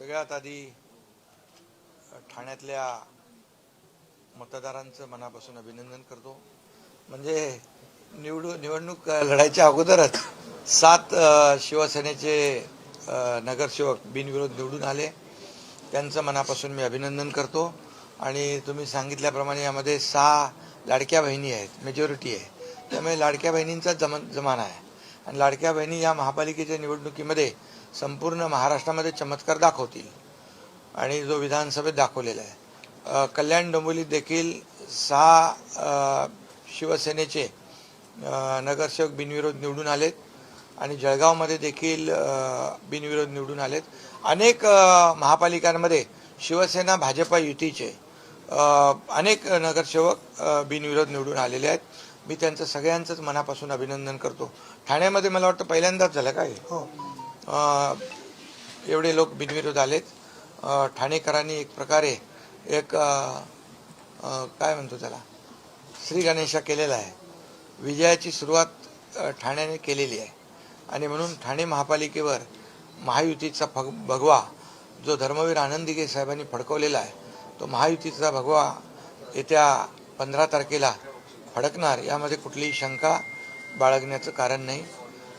सगळ्यात आधी ठाण्यातल्या मतदारांचं मनापासून अभिनंदन करतो. म्हणजे निवडणूक लढायच्या अगोदरच 7 शिवसेनेचे नगरसेवक बिनविरोध निवडून आले. त्यांचं मनापासून मी अभिनंदन करतो. आणि तुम्ही सांगितल्याप्रमाणे यामध्ये 6 लाडक्या बहिणी आहेत, मेजॉरिटी आहे. त्यामुळे लाडक्या बहिणींचा जमाना आहे. आणि लाडक्या बहिणी या महापालिकेच्या निवडणुकीमध्ये संपूर्ण महाराष्ट्रामध्ये चमत्कार दाखवतील आणि जो विधानसभेत दाखवलेला आहे. कल्याण डोंबिवलीत देखील 6 शिवसेनेचे नगरसेवक बिनविरोध निवडून आलेत आणि जळगावमध्ये देखील बिनविरोध निवडून आलेत. अनेक महापालिकांमध्ये शिवसेना भाजपा युतीचे अनेक नगरसेवक बिनविरोध निवडून आलेले आहेत. मी त्यांचं सगळ्यांचंच मनापासून अभिनंदन करतो. ठाण्यामध्ये मला वाटतं पहिल्यांदाच झालं काय एवढे लोक बिनविरोध आलेत. ठाणेकरांनी एक प्रकारे एक काय म्हणतो त्याला श्री गणेशा केलेला आहे. विजयाची सुरुवात ठाण्याने केलेली आहे आणि म्हणून ठाणे महापालिकेवर महायुतीचा भगवा जो धर्मवीर आनंद दिघे साहेबांनी फडकवलेला आहे तो महायुतीचा भगवा येत्या 15 तारखेला फडकणार यामध्ये कुठलीही शंका बाळगण्याचं कारण नाही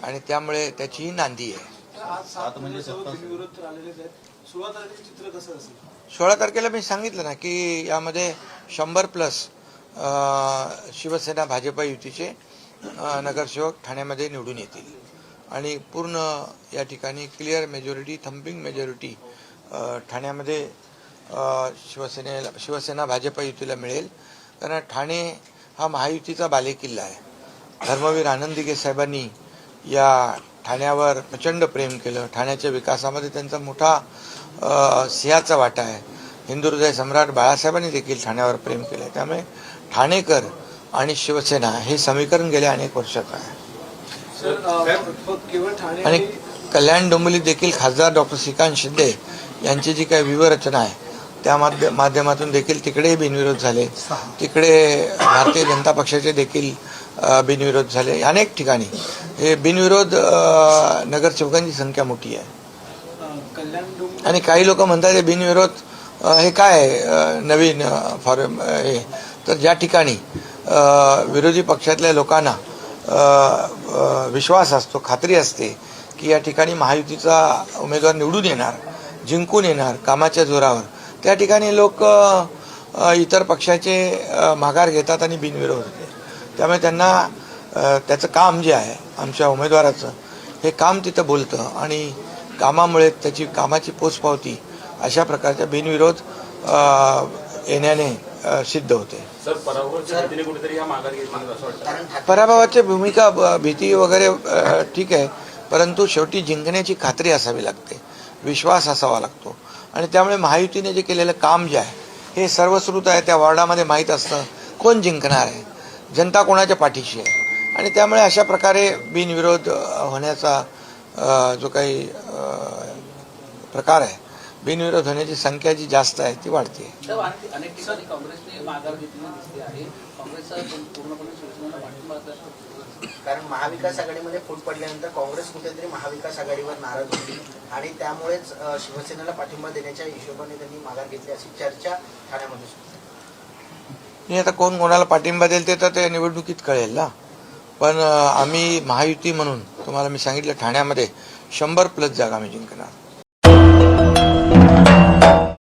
आणि त्यामुळे त्याचीही नांदी आहे. 16 तारखेला मी सांगितलं ना की यामध्ये 100+ शिवसेना भाजपा युतीचे नगरसेवक ठाण्यामध्ये निवडून येतील आणि पूर्ण या ठिकाणी क्लिअर मेजॉरिटी थम्पिंग मेजॉरिटी ठाण्यामध्ये शिवसेना भाजपा युतीला मिळेल. कारण ठाणे हा महायुतीचा बालेकिल्ला आहे. धर्मवीर आनंद दिघे साहेबांनी या ठाण्यावर प्रचंड प्रेम केलं. ठाण्याच्या विकासामध्ये त्यांचा मोठा सिंहाचा वाटा आहे. हिंदू हृदय सम्राट बाळासाहेबांनी देखील ठाण्यावर प्रेम केलं. त्यामुळे ठाणेकर आणि शिवसेना हे समीकरण गेल्या अनेक वर्षाचं आहे. आणि कल्याण डोंबिवलीत देखील खासदार डॉक्टर श्रीकांत शिंदे यांची जी काही व्यूहरचना आहे त्या माध्यमातून देखील तिकडे बिनविरोध झाले. तिकडे भारतीय जनता पक्षाचे देखील बिनविरोध झाले. अनेक ठिकाणी हे बिनविरोध नगरसेवकांची संख्या मोठी आहे. आणि काही लोक म्हणतात हे बिनविरोध हे काय नवीन फॉर्म हे. तर ज्या ठिकाणी विरोधी पक्षातल्या लोकांना विश्वास असतो, खात्री असते की या ठिकाणी महायुतीचा उमेदवार निवडून येणार, जिंकून येणार कामाच्या जोरावर, त्या ठिकाणी लोक इतर पक्षाचे माघार घेतात आणि बिनविरोध होते. त्यामुळे त्यांना त्याचं काम जे आहे आमच्या उमेदवाराचं हे काम तिथं बोलतं आणि कामामुळे त्याची कामाची पोचपावती अशा प्रकारच्या बिनविरोध येण्याने सिद्ध होते. पराभवाची भूमिका भीती वगैरे ठीक आहे, परंतु शेवटी जिंकण्याची खात्री असावी लागते, विश्वास असावा लागतो. आणि त्यामुळे महायुतीने जे केलेलं काम जे आहे हे सर्वश्रुत आहे. त्या वॉर्डामध्ये माहीत असतं कोण जिंकणार आहे, जनता कोणाच्या पाठीशी आहे. आणि त्यामुळे अशा प्रकारे बिनविरोध होण्याचा जो काही प्रकार आहे, बिनविरोध होण्याची संख्या जी जास्त आहे ती वाढते. अनेक ठिकाणी काँग्रेसने माघार घेतलेली दिसते आहे. काँग्रेसचा पूर्णपणे शिवसेनेला पाठिंबा कारण महाविकास आघाडीमध्ये फूट पडल्यानंतर काँग्रेस कुठेतरी महाविकास आघाडीवर नाराज होती आणि त्यामुळेच शिवसेनेला पाठिंबा देण्याच्या हिशोबाने त्यांनी माघार घेतली अशी चर्चा ठाण्यामध्ये सुरू. आता कोण कोणाला पाठिंबा देईल ते तर ते निवडणुकीत कळेल ना. पण आम्ही महायुती म्हणून तुम्हाला मी सांगितलं ठाण्यामध्ये 100+ जागा आम्ही जिंकणार.